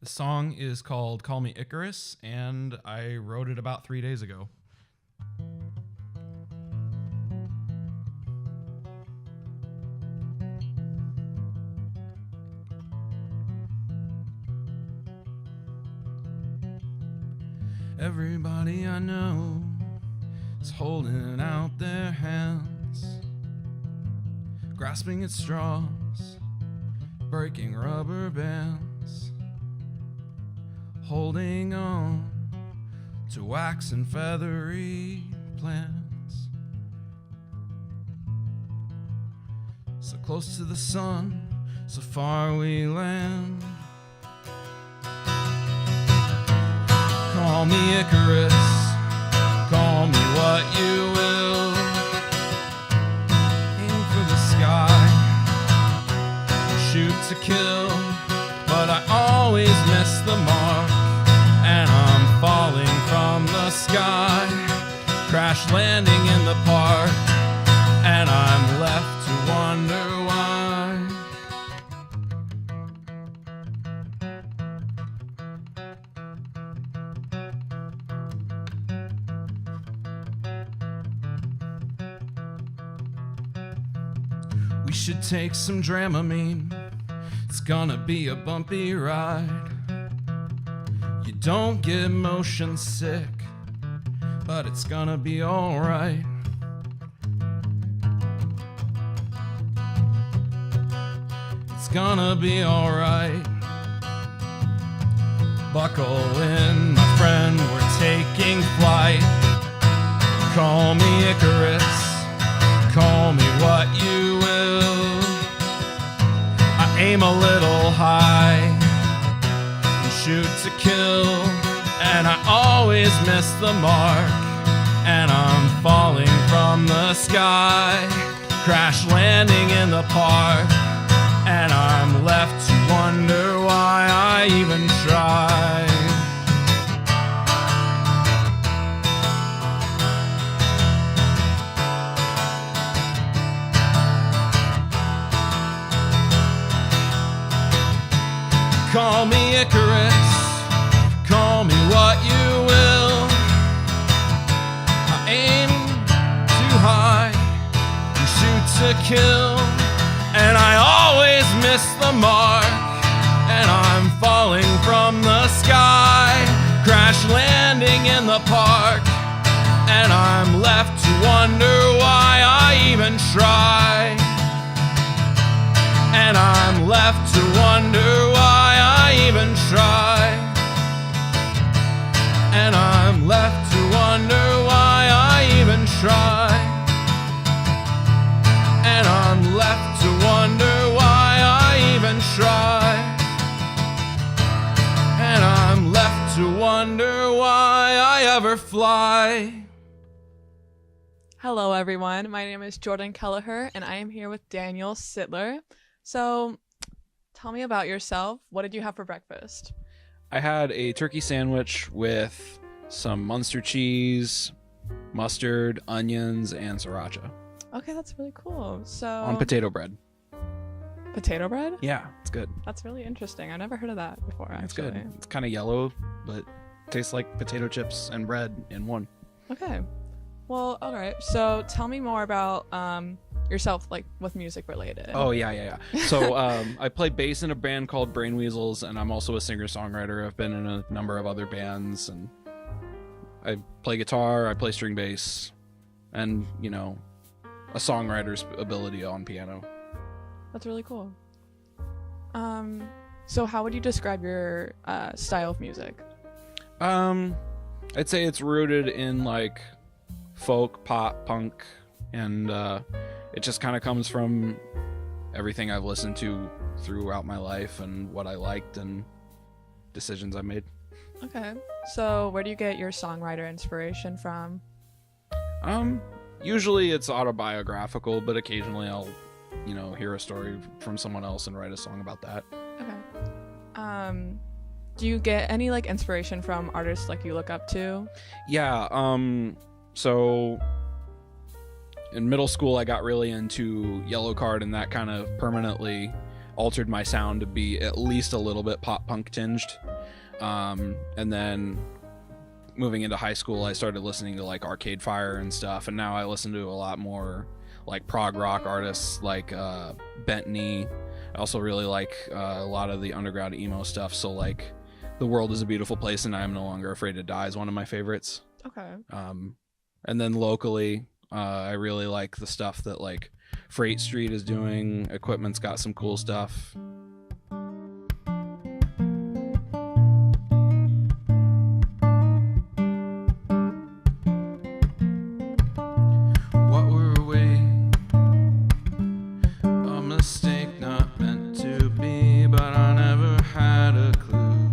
The song is called Call Me Icarus, and I wrote it about 3 days ago. Everybody I know is holding out their hands, grasping at straws, breaking rubber bands, holding on to wax and feathery plants. So close to the sun, so far we land. Call me Icarus, call me what you will. Aim for the sky, shoot to kill, but I always miss the mark, and I'm falling from the sky, crash landing in the park, and I'm left to wonder why. We should take some Dramamine, it's gonna be a bumpy ride. You don't get motion sick, but it's gonna be alright. It's gonna be alright. Buckle in, my friend, we're taking flight. Call me Icarus, call me what you will. I aim a little high and shoot to kill, and I always miss the mark, and I'm falling from the sky, crash landing in the park, and I'm left to wonder why I even tried. Call me Icarus, call me what you will. I aim too high and shoot to kill, and I always miss the mark, and I'm falling from the sky, crash landing in the park, and I'm left to wonder why I even try. And I'm left to wonder why I even try. And I'm left to wonder why I even try. And I'm left to wonder why I even try. And I'm left to wonder why I ever fly. Hello everyone, my name is Jordan Kelleher and I am here with Daniel Sitler. So, tell me about yourself. What did you have for breakfast? I had a turkey sandwich with some Munster cheese, mustard, onions, and sriracha. Okay, that's really cool. So On potato bread. Potato bread? Yeah, it's good. That's really interesting. I never heard of that before, actually. It's good. It's kind of yellow, but tastes like potato chips and bread in one. Okay. Well, all right. So, tell me more about yourself, like with music related. Oh, yeah. So I play bass in a band called Brain Weasels, and I'm also a singer-songwriter. I've been in a number of other bands, and I play guitar, I play string bass, and, you know, a songwriter's ability on piano. That's really cool. So how would you describe your style of music? I'd say it's rooted in, like, folk, pop, punk, and it just kind of comes from everything I've listened to throughout my life and what I liked and decisions I made. Okay. So where do you get your songwriter inspiration from? Usually it's autobiographical, but occasionally I'll, hear a story from someone else and write a song about that. Okay. Do you get any like inspiration from artists like you look up to? Yeah. So in middle school, I got really into Yellowcard, and that kind of permanently altered my sound to be at least a little bit pop punk tinged. And then moving into high school, I started listening to like Arcade Fire and stuff, and now I listen to a lot more like prog rock artists like Bentley. I also really like a lot of the underground emo stuff, so like The World is a Beautiful Place and I Am No Longer Afraid to Die is one of my favorites. Okay. And then locally, I really like the stuff that like Freight Street is doing. Equipment's got some cool stuff. What were we? A mistake not meant to be, but I never had a clue.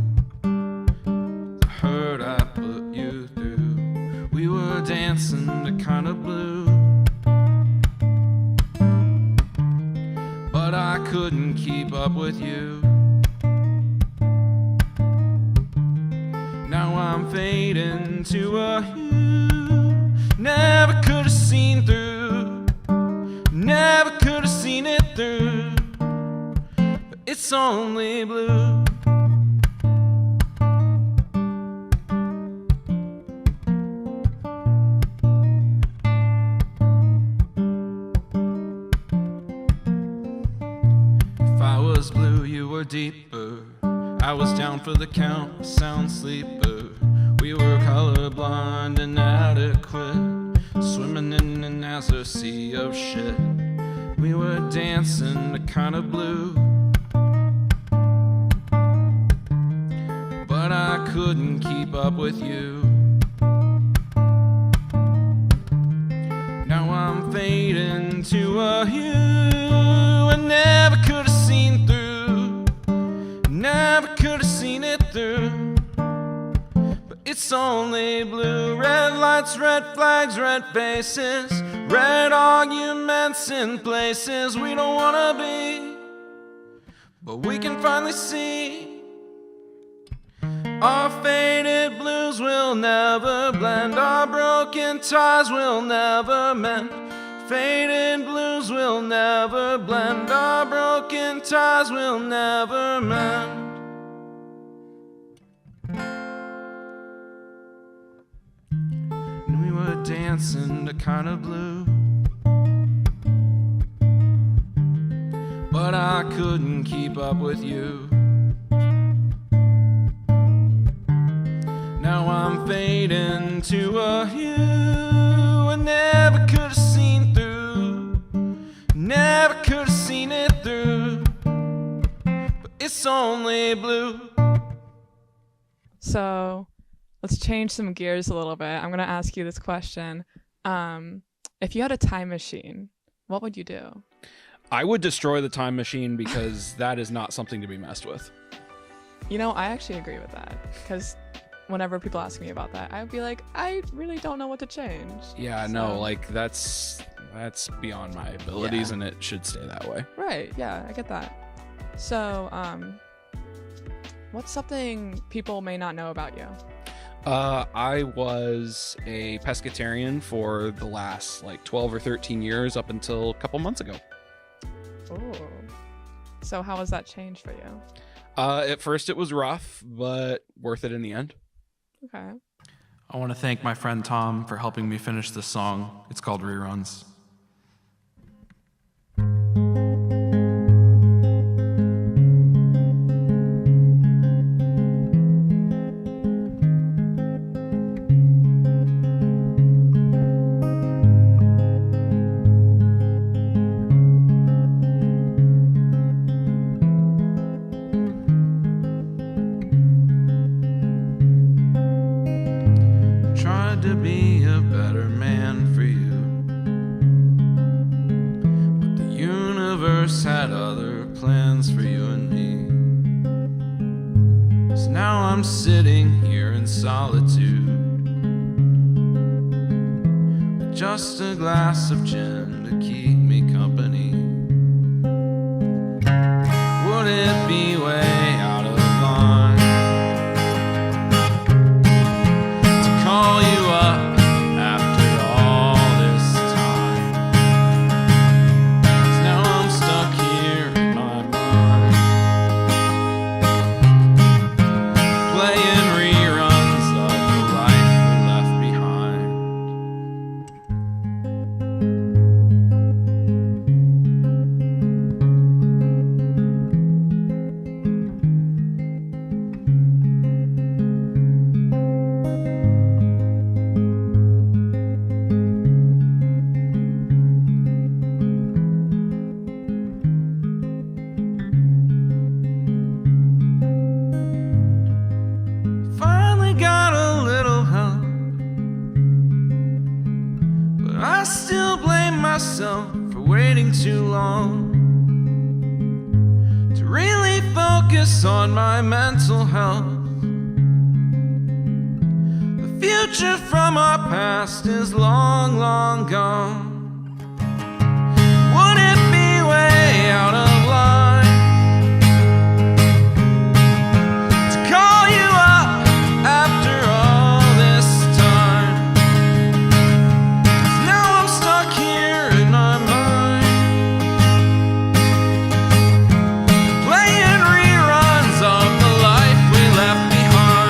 The hurt I put you through. We were dancing to kind of blue, but I couldn't keep up with you. Now I'm fading to a hue. Never could have seen through. Never could have seen it through. But it's only blue. If I was blue, you were deeper. I was down for the count, sound sleeper. We were colorblind, inadequate, swimming in an azure sea of shit. We were dancing to kind of blue, but I couldn't keep up with you. Now I'm fading to a hue I never could have seen through. Never could have seen it through. But it's only blue. Red lights, red flags, red faces, red arguments in places we don't wanna be. But we can finally see our faded blues will never blend. Our broken ties will never mend. Faded blues will never blend. Our broken ties will never mend. And we were dancing to kind of blue, but I couldn't keep up with you. Now I'm fading to a hue I never could have seen through. Never could have seen it through. But it's only blue. So let's change some gears a little bit. I'm going to ask you this question. If you had a time machine, what would you do? I would destroy the time machine because that is not something to be messed with. You know, I actually agree with that, because whenever people ask me about that, I'd be like, I really don't know what to change. Yeah, So- no, like that's beyond my abilities, Yeah. and it should stay that way. Right, yeah, I get that. So, what's something people may not know about you? I was a pescatarian for the last like 12 or 13 years up until a couple months ago. Ooh. So how has that changed for you? At first it was rough, but worth it in the end. Okay. I want to thank my friend Tom for helping me finish this song. It's called Reruns. Tried to be a better man for you, but the universe had other plans for you and me. So now I'm sitting here in solitude with just a glass of gin to keep me company. Would it be way out of line call you up after all this time? 'Cause now I'm stuck here in my mind, playing myself for waiting too long to really focus on my mental health. The future from our past is long, long gone. Would it be way out of line to call you up after all this time? 'Cause now I'm stuck here in my mind, playing reruns of the life we left behind.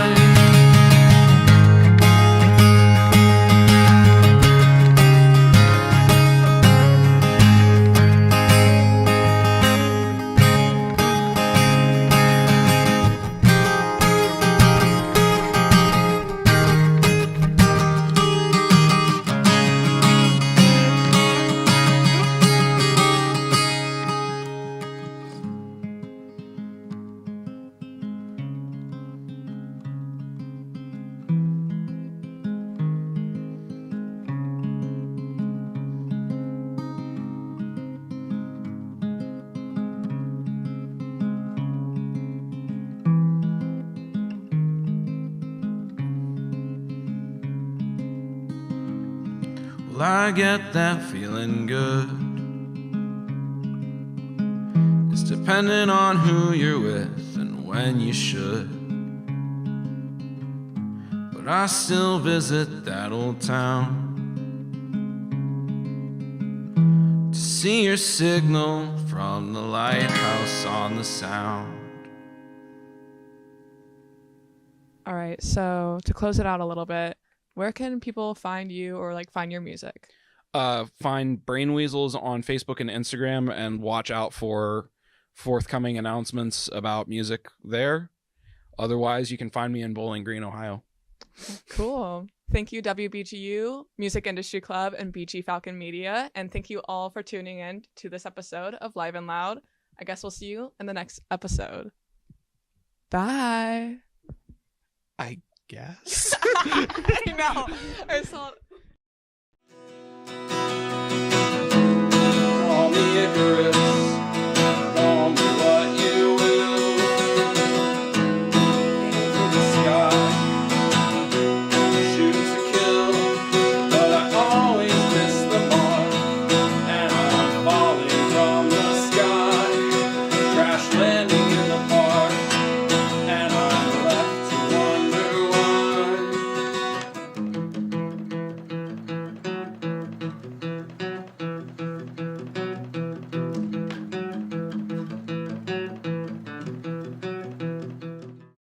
Well, I get that feeling good. It's dependent on who you're with and when you should. But I still visit that old town to see your signal from the lighthouse on the Sound. All right, so to close it out a little bit, where can people find you or like find your music? Find Brain Weasels on Facebook and Instagram, and watch out for forthcoming announcements about music there. Otherwise, you can find me in Bowling Green, Ohio. Cool. Thank you, WBGU, Music Industry Club, and BG Falcon Media. And thank you all for tuning in to this episode of Live and Loud. I guess we'll see you in the next episode. Bye. I guess. I know. I saw. Call me Icarus.